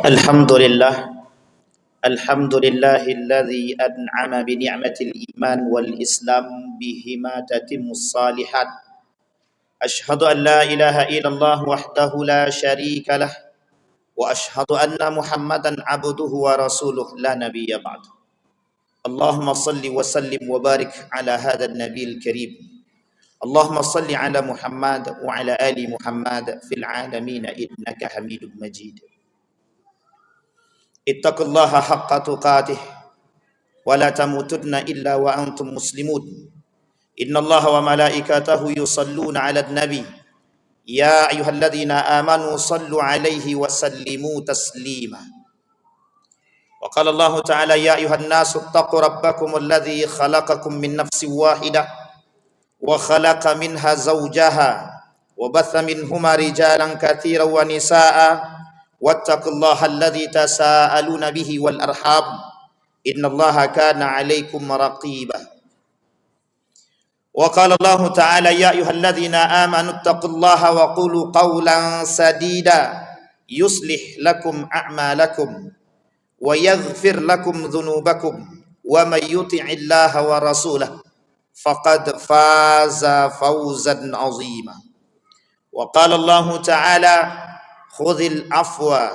الحمد لله الحمد لله الذي أنعم بنعمة الإيمان والإسلام بهما تتم الصالحات. أشهد أن لا إله إلا الله وحده لا شريك له وأشهد أن محمدا عبده ورسوله لا نبي بعده. اللهم صل وسلم وبارك على هذا النبي الكريم. اللهم صل على محمد وعلى آل محمد في العالمين إنك حميد مجيد. Ittaqullaha haqqa tuqatih wa la tamutunna illa wa antum muslimun. Innallaha wa malaikatahu yusalluna 'alan nabi. Ya ayyuhalladzina amanu sallu 'alaihi wa sallimu taslima. Wa qala Allah ta'ala ya ayyuhan nasu ittaqu rabbakumul ladzi khalaqakum min nafsin wahidah wa khalaqa minha zawjaha wa batha minhuma rijalan katsiran wa nisaa'a. Wattaqullaha alladzi tasaaluna bihi wal arham innallaha kana 'alaikum raqiba. Wa qala Allah ta'ala ya ayyuhalladzina amanu taqullaha wa qulu qawlan sadida yuslih lakum a'malakum wa yaghfir lakum dhunubakum wa may yuti'illaha wa rasulahu faqad faza fawzan 'azima. Wa qala Allah ta'ala khudhil afwa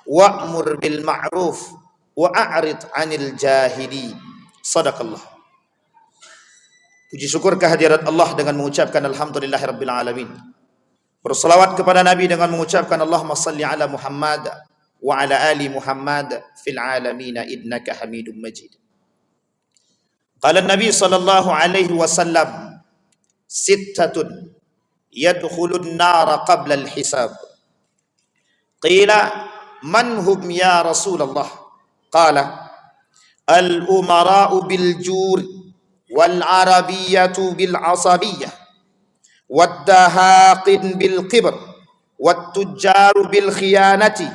wa'mur bil ma'ruf wa a'rid 'anil jahili. Sadaqallah. Puji syukur kehadirat Allah dengan mengucapkan alhamdulillahirabbil alamin. Berselawat kepada Nabi dengan mengucapkan Allahumma salli ala Muhammad wa ala ali Muhammad fil alamin innaka Hamidum Majid. Qala Nabi sallallahu alaihi wasallam sittatun yadkhulun nar qabla al-hisab. Qila man hum ya Rasulullah? Qala al-umara'u bil jur wal arabiyyatu bil asabiyyah wad dahaqin bil qibr wat tujjaru bil khiyanati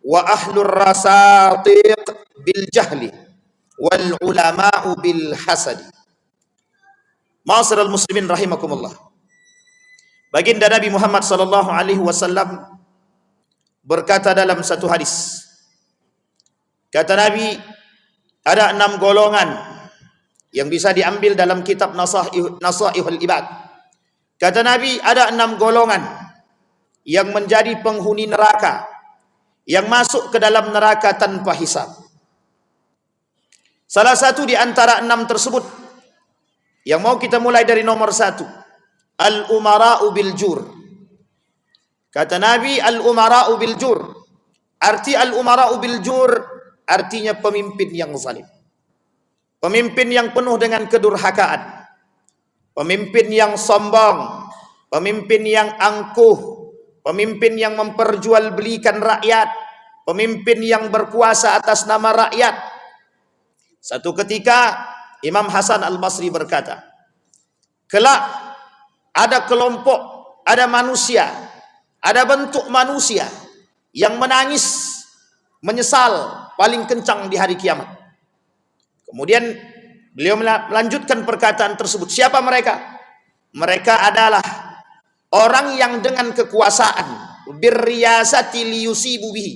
wa ahlur rasatiq bil jahli wal ulama'u bil hasadi. Ma'asyiral muslimin rahimakumullah. Baginda Nabi Muhammad sallallahu alaihi wasallam berkata dalam satu hadis, kata Nabi, ada 6 golongan yang bisa diambil dalam kitab Nasaihul Ibad. Kata Nabi, ada 6 golongan yang menjadi penghuni neraka, yang masuk ke dalam neraka tanpa hisab. Salah satu di antara 6 tersebut yang mau kita mulai dari nomor 1, al-umara'u bil jur. Kata Nabi, al-umara'u bil jur. Arti al-umara'u bil jur artinya pemimpin yang zalim. Pemimpin yang penuh dengan kedurhakaan. Pemimpin yang sombong. Pemimpin yang angkuh. Pemimpin yang memperjualbelikan rakyat. Pemimpin yang berkuasa atas nama rakyat. Satu ketika Imam Hasan Al-Basri berkata, kelak ada kelompok, ada manusia, ada bentuk manusia yang menangis, menyesal paling kencang di hari kiamat. Kemudian beliau melanjutkan perkataan tersebut. Siapa mereka? Mereka adalah orang yang dengan kekuasaan, birriyasati liyusibu bihi,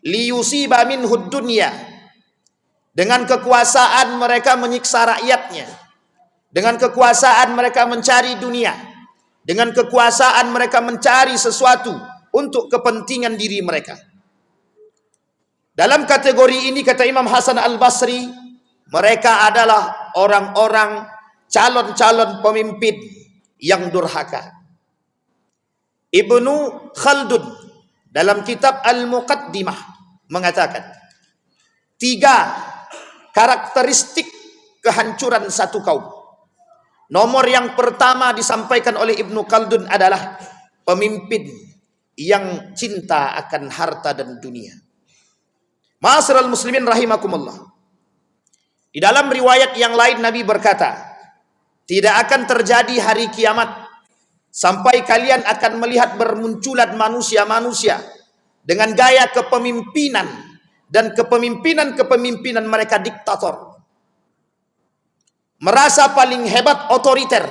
liyusiba minhud dunya. Dengan kekuasaan mereka menyiksa rakyatnya. Dengan kekuasaan mereka mencari dunia. Dengan kekuasaan mereka mencari sesuatu untuk kepentingan diri mereka. Dalam kategori ini kata Imam Hasan Al-Basri, mereka adalah orang-orang calon-calon pemimpin yang durhaka. Ibnu Khaldun dalam kitab Al-Muqaddimah mengatakan 3 karakteristik kehancuran satu kaum. Nomor yang pertama disampaikan oleh Ibnu Khaldun adalah pemimpin yang cinta akan harta dan dunia. Ma'asyiral muslimin rahimakumullah. Di dalam riwayat yang lain Nabi berkata, tidak akan terjadi hari kiamat sampai kalian akan melihat bermunculan manusia-manusia dengan gaya kepemimpinan dan kepemimpinan mereka diktator. Merasa paling hebat otoriter,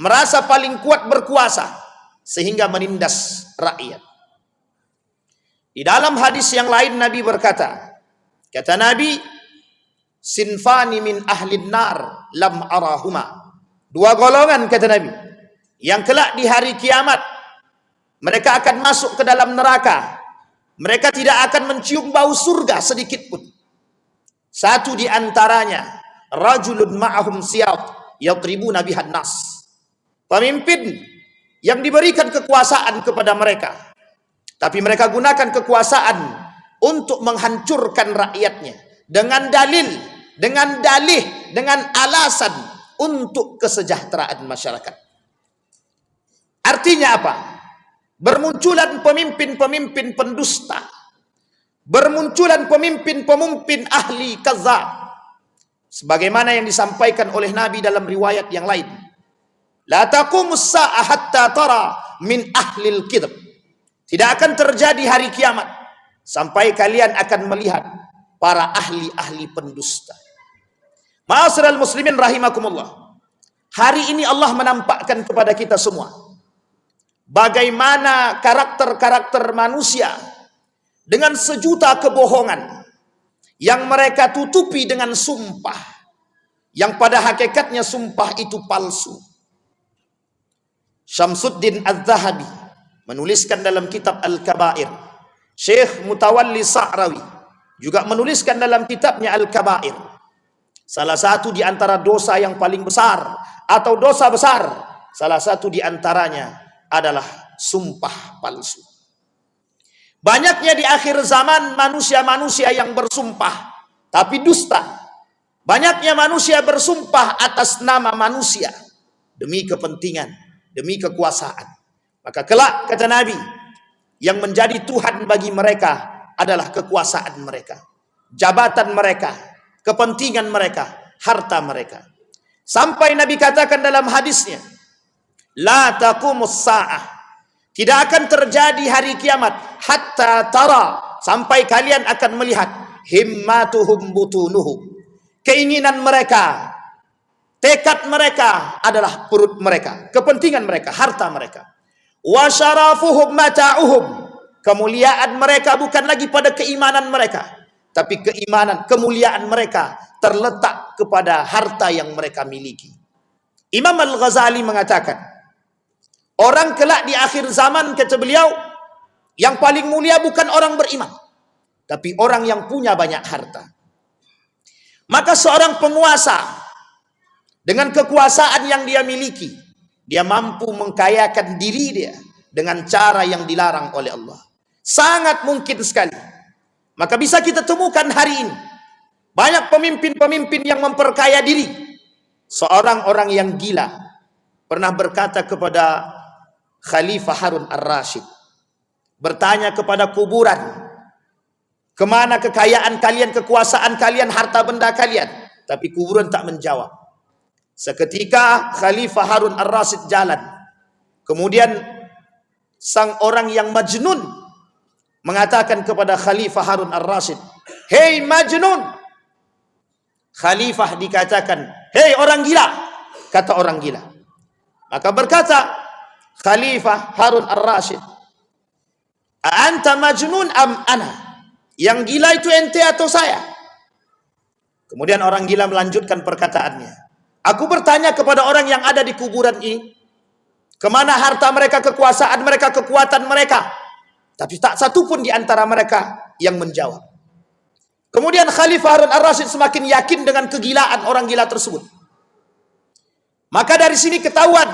merasa paling kuat berkuasa, sehingga menindas rakyat. Di dalam hadis yang lain Nabi berkata, kata Nabi, sinfani min ahlin nar lam arahuma. Dua golongan, kata Nabi, yang kelak di hari kiamat mereka akan masuk ke dalam neraka. Mereka tidak akan mencium bau surga sedikit pun. Satu di antaranya, rajulun ma'ahum siyat yadribuna bihan nas. Pemimpin yang diberikan kekuasaan kepada mereka, tapi mereka gunakan kekuasaan untuk menghancurkan rakyatnya dengan dalil, dengan dalih, dengan alasan untuk kesejahteraan masyarakat. Artinya apa? Bermunculan pemimpin-pemimpin pendusta, bermunculan pemimpin-pemimpin ahli kadzdzab, sebagaimana yang disampaikan oleh Nabi dalam riwayat yang lain. La taqumus sa'ah hatta tara min ahlil kidb. Tidak akan terjadi hari kiamat sampai kalian akan melihat para ahli-ahli pendusta. Ma'asyiral muslimin rahimakumullah. Hari ini Allah menampakkan kepada kita semua bagaimana karakter-karakter manusia dengan sejuta kebohongan yang mereka tutupi dengan sumpah, yang pada hakikatnya sumpah itu palsu. Syamsuddin Az-Zahabi menuliskan dalam kitab Al-Kabair. Syekh Mutawalli Sa'rawi juga menuliskan dalam kitabnya Al-Kabair. Salah satu di antara dosa yang paling besar atau dosa besar, salah satu di antaranya adalah sumpah palsu. Banyaknya di akhir zaman manusia-manusia yang bersumpah tapi dusta. Banyaknya manusia bersumpah atas nama manusia demi kepentingan, demi kekuasaan. Maka kelak, kata Nabi, yang menjadi Tuhan bagi mereka adalah kekuasaan mereka, jabatan mereka, kepentingan mereka, harta mereka. Sampai Nabi katakan dalam hadisnya, la taqumus sa'ah, tidak akan terjadi hari kiamat hatta tara, sampai kalian akan melihat himmatuhum butunuhum, keinginan mereka, tekad mereka adalah perut mereka, kepentingan mereka, harta mereka. Wa syarafuhum mata'uhum, kemuliaan mereka bukan lagi pada keimanan mereka, tapi keimanan, kemuliaan mereka terletak kepada harta yang mereka miliki. Imam Al-Ghazali mengatakan, orang kelak di akhir zaman, kata beliau, yang paling mulia bukan orang beriman, tapi orang yang punya banyak harta. Maka seorang penguasa dengan kekuasaan yang dia miliki, dia mampu mengkayakan diri dia dengan cara yang dilarang oleh Allah. Sangat mungkin sekali. Maka bisa kita temukan hari ini banyak pemimpin-pemimpin yang memperkaya diri. Seorang orang yang gila pernah berkata kepada Khalifah Harun Ar-Rasyid, bertanya kepada kuburan, kemana kekayaan kalian, kekuasaan kalian, harta benda kalian? Tapi kuburan tak menjawab. Seketika Khalifah Harun Ar-Rasyid jalan. Kemudian sang orang yang majnun mengatakan kepada Khalifah Harun Ar-Rasyid, "Hei majnun." Khalifah dikatakan, "Hei orang gila." Kata orang gila. Maka berkata Khalifah Harun Ar-Rasyid, "Anta majnun am ana?" Yang gila itu ente atau saya? Kemudian orang gila melanjutkan perkataannya, "Aku bertanya kepada orang yang ada di kuburan ini, kemana harta mereka, kekuasaan mereka, kekuatan mereka? Tapi tak satu pun di antara mereka yang menjawab." Kemudian Khalifah Harun Ar-Rasyid semakin yakin dengan kegilaan orang gila tersebut. Maka dari sini ketahuan,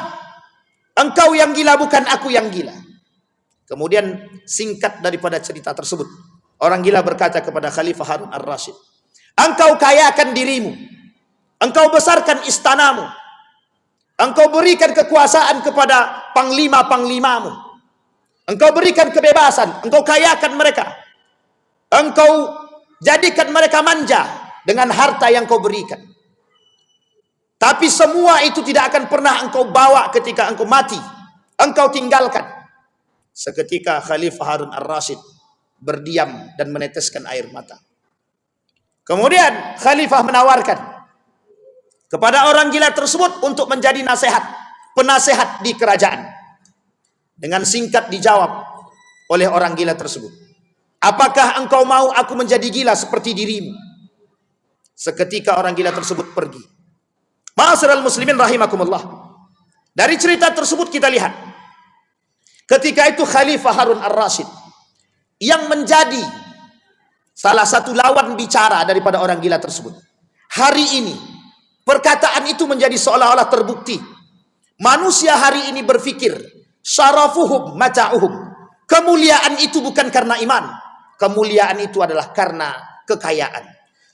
engkau yang gila, bukan aku yang gila. Kemudian singkat daripada cerita tersebut, orang gila berkata kepada Khalifah Harun Ar-Rasyid, "Engkau kayakan dirimu, engkau besarkan istanamu, engkau berikan kekuasaan kepada panglima-panglimamu, engkau berikan kebebasan, engkau kayakan mereka, engkau jadikan mereka manja dengan harta yang kau berikan. Tapi semua itu tidak akan pernah engkau bawa ketika engkau mati, engkau tinggalkan." Seketika Khalifah Harun Ar-Rasyid berdiam dan meneteskan air mata. Kemudian Khalifah menawarkan kepada orang gila tersebut untuk menjadi penasehat di kerajaan. Dengan singkat dijawab oleh orang gila tersebut, Apakah engkau mau aku menjadi gila seperti dirimu? Seketika orang gila tersebut pergi. Ma'asyiral muslimin rahimakumullah. Dari cerita tersebut kita lihat, ketika itu Khalifah Harun ar-Rasyid yang menjadi salah satu lawan bicara daripada orang gila tersebut. Hari ini perkataan itu menjadi seolah-olah terbukti. Manusia hari ini berpikir syarafuhum mata'uhum. Kemuliaan itu bukan karena iman. Kemuliaan itu adalah karena kekayaan.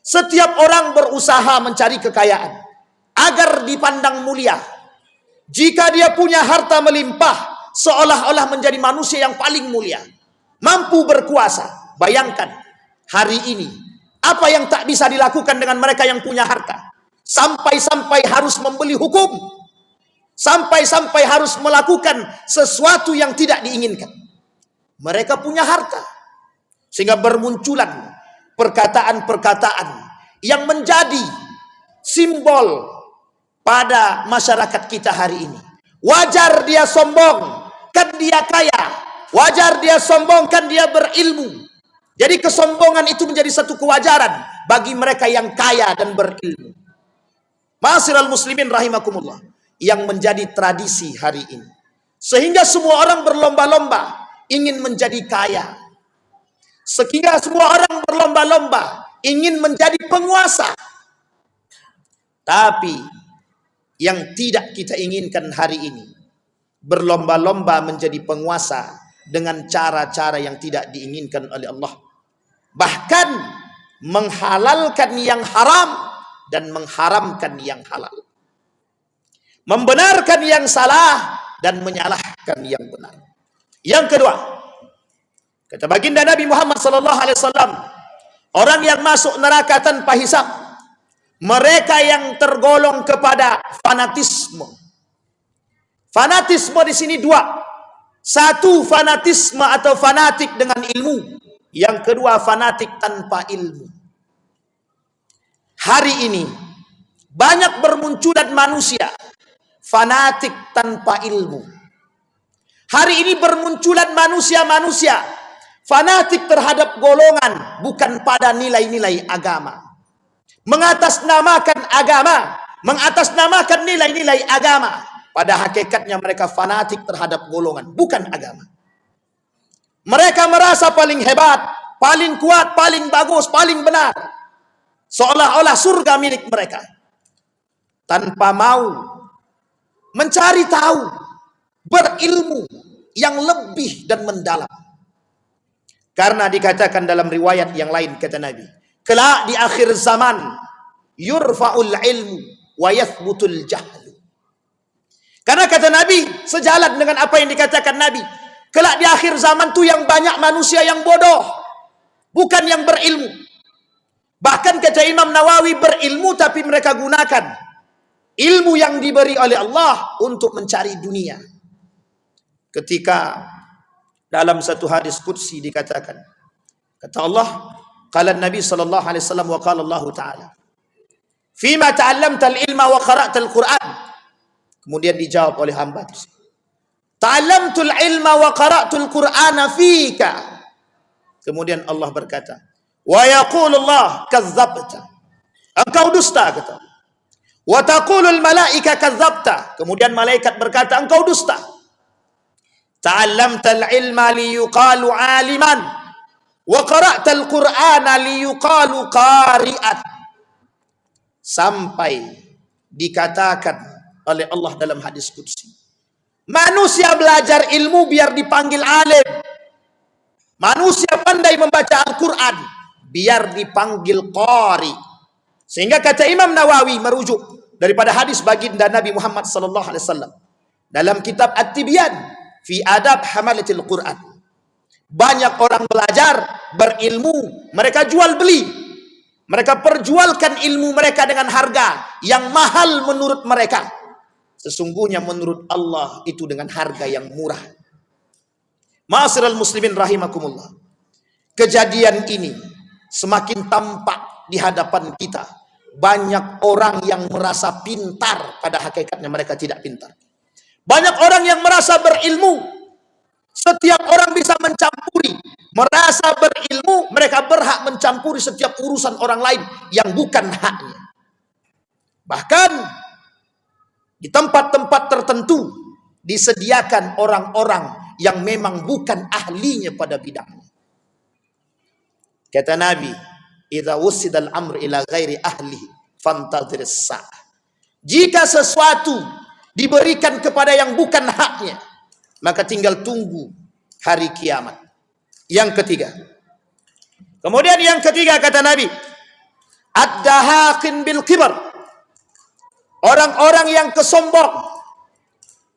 Setiap orang berusaha mencari kekayaan agar dipandang mulia. Jika dia punya harta melimpah, seolah-olah menjadi manusia yang paling mulia, mampu berkuasa. Bayangkan hari ini apa yang tak bisa dilakukan dengan mereka yang punya harta. Sampai-sampai harus membeli hukum, sampai-sampai harus melakukan sesuatu yang tidak diinginkan. Mereka punya harta, sehingga bermunculan perkataan-perkataan yang menjadi simbol pada masyarakat kita hari ini. Wajar dia sombong, kan dia kaya. Wajar dia sombong, kan dia berilmu. Jadi kesombongan itu menjadi satu kewajaran bagi mereka yang kaya dan berilmu. Ma'asyiral muslimin rahimakumullah, yang menjadi tradisi hari ini. Sehingga semua orang berlomba-lomba ingin menjadi kaya. Sehingga semua orang berlomba-lomba ingin menjadi penguasa. Tapi yang tidak kita inginkan hari ini, berlomba-lomba menjadi penguasa dengan cara-cara yang tidak diinginkan oleh Allah. Bahkan menghalalkan yang haram dan mengharamkan yang halal. Membenarkan yang salah dan menyalahkan yang benar. Yang kedua, kata baginda Nabi Muhammad SAW, orang yang masuk neraka tanpa hisab, mereka yang tergolong kepada fanatisme. Fanatisme di sini dua. Satu, fanatisme atau fanatik dengan ilmu. Yang kedua, fanatik tanpa ilmu. Hari ini banyak bermunculan manusia fanatik tanpa ilmu. Hari ini bermunculan manusia-manusia fanatik terhadap golongan, bukan pada nilai-nilai agama. Mengatasnamakan agama, mengatasnamakan nilai-nilai agama. Pada hakikatnya mereka fanatik terhadap golongan, bukan agama. Mereka merasa paling hebat, paling kuat, paling bagus, paling benar. Seolah-olah surga milik mereka. Tanpa mau mencari tahu, berilmu yang lebih dan mendalam. Karena dikatakan dalam riwayat yang lain, kata Nabi, kelak di akhir zaman yurfa'ul ilmu wa yathbutul jahlu. Karena kata Nabi, sejalan dengan apa yang dikatakan Nabi, kelak di akhir zaman tuh yang banyak manusia yang bodoh, bukan yang berilmu. Bahkan kata Imam Nawawi, berilmu tapi mereka gunakan ilmu yang diberi oleh Allah untuk mencari dunia. Ketika dalam satu hadis qudsi dikatakan, kata Allah, qala Nabi sallallahu alaihi wasallam wa qala Allah taala, "Fima ta'allamta al-ilma wa qara'ta al-Qur'an." Kemudian dijawab oleh hamba tersebut, "Ta'allamtul ilma wa qara'tul Qur'ana fika." Kemudian Allah berkata, "Wa yaqulullah kadzdzabta." Engkau dusta, kata. "Wa taqulul malaika kadzdzabta." Kemudian malaikat berkata, engkau dusta. "Ta'allamtal ilma liyuqalu 'aliman wa qara'tal Qur'ana liyuqalu qari'an." Sampai dikatakan oleh Allah dalam hadis qudsi, manusia belajar ilmu biar dipanggil alim. Manusia pandai membaca Al-Quran biar dipanggil qari. Sehingga kata Imam Nawawi merujuk daripada hadis baginda Nabi Muhammad SAW dalam kitab At-Tibyan fi adab hamalatil Quran, banyak orang belajar, berilmu, mereka jual beli, mereka perjualkan ilmu mereka dengan harga yang mahal menurut mereka. Sesungguhnya menurut Allah itu dengan harga yang murah. Ma'asyiral muslimin rahimakumullah, kejadian ini semakin tampak di hadapan kita. Banyak orang yang merasa pintar, pada hakikatnya mereka tidak pintar. Banyak orang yang merasa berilmu, Setiap orang bisa mencampuri, merasa berilmu, mereka berhak mencampuri setiap urusan orang lain yang bukan haknya. Bahkan di tempat-tempat tertentu disediakan orang-orang yang memang bukan ahlinya pada bidangnya. Kata Nabi, "Idza wusidal amr ila ghairi ahlihi fantadhiris sa'ah." Jika sesuatu diberikan kepada yang bukan haknya, maka tinggal tunggu hari kiamat. Yang ketiga. Kemudian yang ketiga kata Nabi, ad-dahaqin bil kibar. Orang-orang yang kesombong.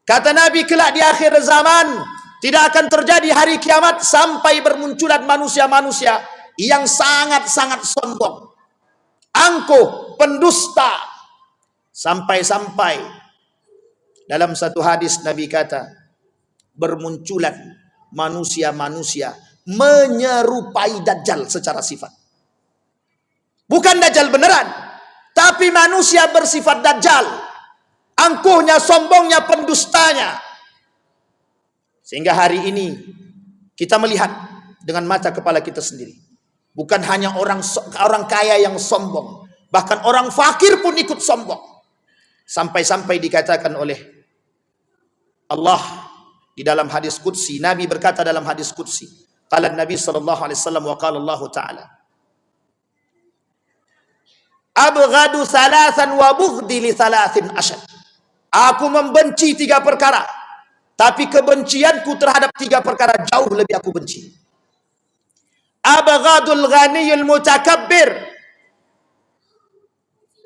Kata Nabi, kelak di akhir zaman tidak akan terjadi hari kiamat sampai bermunculan manusia-manusia yang sangat-sangat sombong, angkuh, pendusta. Sampai-sampai dalam satu hadis Nabi kata, bermunculan manusia-manusia menyerupai Dajjal secara sifat. Bukan Dajjal beneran, tapi manusia bersifat Dajjal. Angkuhnya, sombongnya, pendustanya. Sehingga hari ini kita melihat dengan mata kepala kita sendiri. Bukan hanya orang kaya yang sombong, bahkan orang fakir pun ikut sombong. Sampai-sampai dikatakan oleh Allah di dalam hadis qudsi, Nabi berkata dalam hadis qudsi, qala Nabi sallallahu alaihi wasallam wa qala Allah taala, abghadu thalathan wa bughdi li thalathin ashad. Aku membenci 3 perkara, tapi kebencianku terhadap 3 perkara jauh lebih aku benci. Abghadul ghaniyul mutakabbir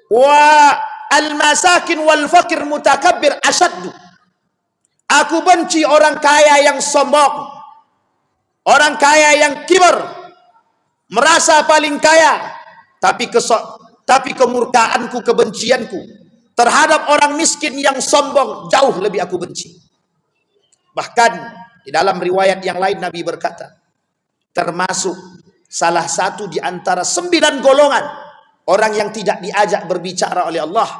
wa al-masakin wal fakir mutakabbir asyaddu. Aku benci orang kaya yang sombong, orang kaya yang kibar, merasa paling kaya, tapi kemurkaanku, kebencianku terhadap orang miskin yang sombong jauh lebih aku benci. Bahkan di dalam riwayat yang lain Nabi berkata, termasuk salah satu di antara 9 golongan orang yang tidak diajak berbicara oleh Allah,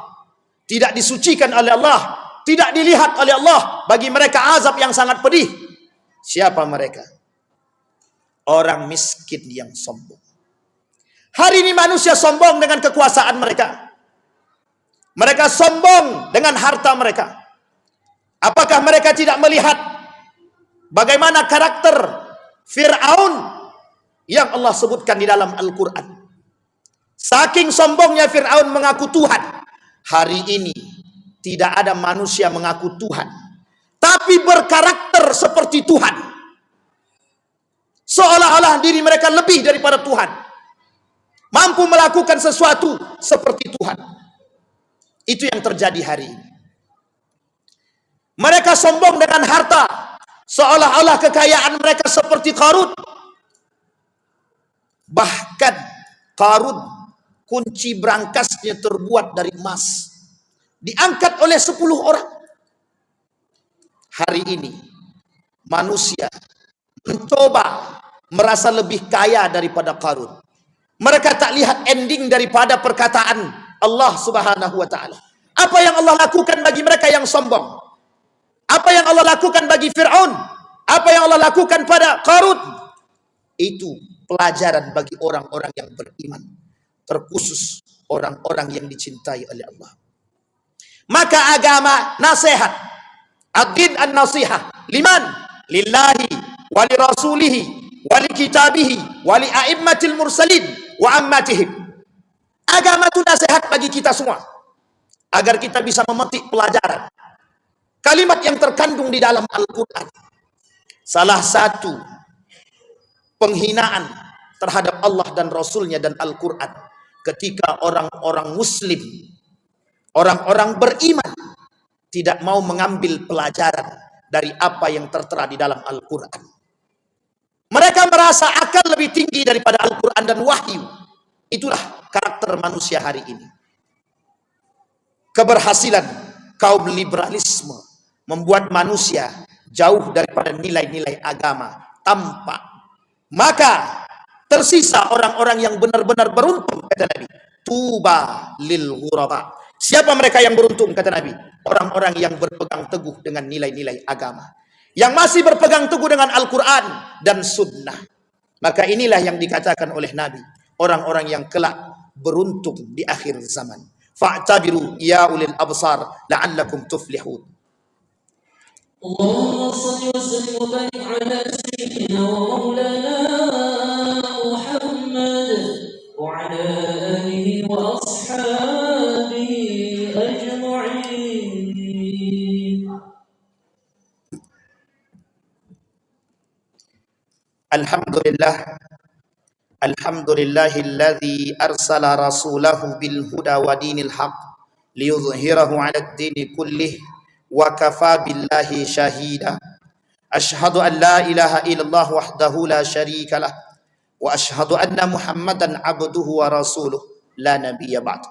tidak disucikan oleh Allah, tidak dilihat oleh Allah, bagi mereka azab yang sangat pedih. Siapa mereka? Orang miskin yang sombong. Hari ini manusia sombong dengan kekuasaan mereka. Mereka sombong dengan harta mereka. Apakah mereka tidak melihat bagaimana karakter Fir'aun yang Allah sebutkan di dalam Al-Quran? Saking sombongnya Fir'aun mengaku Tuhan. Hari ini tidak ada manusia mengaku Tuhan, tapi berkarakter seperti Tuhan. Seolah-olah diri mereka lebih daripada Tuhan, mampu melakukan sesuatu seperti Tuhan. Itu yang terjadi hari ini. Mereka sombong dengan harta, seolah-olah kekayaan mereka seperti Qarun. Bahkan Qarun kunci brankasnya terbuat dari emas, diangkat oleh 10 orang. Hari ini manusia mencoba merasa lebih kaya daripada Qarun. Mereka tak lihat ending daripada perkataan Allah subhanahu wa ta'ala. Apa yang Allah lakukan bagi mereka yang sombong? Apa yang Allah lakukan bagi Fir'aun? Apa yang Allah lakukan pada Qarun? Itu pelajaran bagi orang-orang yang beriman, terkhusus orang-orang yang dicintai oleh Allah. Maka agama nasihat, ad-din an-nasihah, liman? Lillahi wali rasulihi wali kitabihi wali a'immatil mursalin wa ammatihim. Agama itu nasihat bagi kita semua, agar kita bisa memetik pelajaran. Kalimat yang terkandung di dalam Al-Quran, salah satu penghinaan terhadap Allah dan Rasulnya dan Al-Quran, ketika orang-orang muslim, orang-orang beriman, tidak mau mengambil pelajaran dari apa yang tertera di dalam Al-Quran. Mereka merasa akal lebih tinggi daripada Al-Quran dan wahyu. Itulah karakter manusia hari ini. Keberhasilan kaum liberalisme membuat manusia jauh daripada nilai-nilai agama tampak. Maka tersisa orang-orang yang benar-benar beruntung, kata Nabi. Tuba lil ghuraba. Siapa mereka yang beruntung, kata Nabi? Orang-orang yang berpegang teguh dengan nilai-nilai agama, yang masih berpegang teguh dengan Al-Quran dan Sunnah. Maka inilah yang dikatakan oleh Nabi, orang-orang yang kelak beruntung di akhir zaman. Fa'tabiru ya ulil absar la'allakum tuflihun. اللهم صل وسلم وبارك على سيدنا ومولانا محمد وعلى آله وأصحابه أجمعين. الحمد لله الذي أرسل رسوله بالهدى ودين الحق ليظهره على الدين كله وكفى بالله شهيدا. أشهد أن لا إله إلا الله وحده لا شريك له وأشهد أن محمدا عبده ورسوله لا نبي بعد.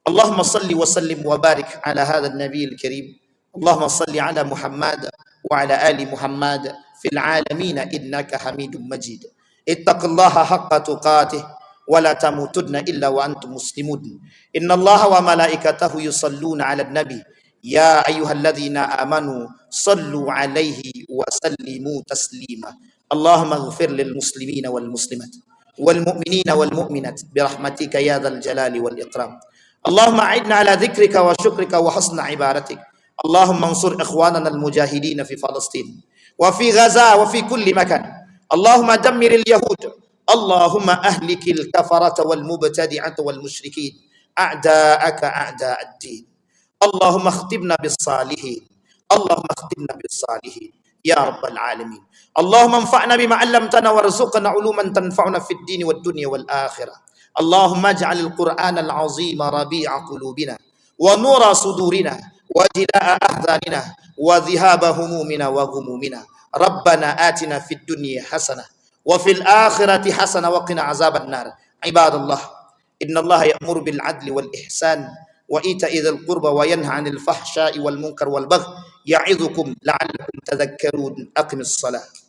اللهم صل وسلم وبارك على هذا النبي الكريم. اللهم صل على محمد وعلى آل محمد في العالمين إنك حميد مجيد. اتقوا الله حق تقاته ولا تموتن إلا وأنتم مسلمون. إن الله وملائكته يصلون على النبي يا أيها الذين آمنوا صلوا عليه وسلموا تسليما. اللهم اغفر للمسلمين والمسلمات والمؤمنين والمؤمنات برحمتك يا ذا الجلال والإكرام. اللهم أعنا على ذكرك وشكرك وحسن عبادتك. اللهم انصر إخواننا المجاهدين في فلسطين وفي غزة وفي كل مكان. اللهم دمر اليهود. اللهم أهلك الكفرة والمبتدعة والمشركين أعداءك أعداء الدين. اللهم اختمنا بالصالحين. اللهم اختمنا بالصالحين يا رب العالمين. اللهم انفعنا بما علمتنا وارزقنا علوما تنفعنا في الدين والدنيا والآخرة. اللهم اجعل القرآن العظيم ربيع قلوبنا ونور صدورنا وجلاء أحزاننا وذهاب همومنا وغمومنا. ربنا آتنا في الدنيا حسنة وفي الآخرة حسنة وقنا عذاب النار. عباد الله، إن الله يأمر بالعدل والإحسان وإيتاء ذي القربى وينهى عن الفحشاء والمنكر والبغي يعظكم لعلكم تذكرون. أقم الصلاة.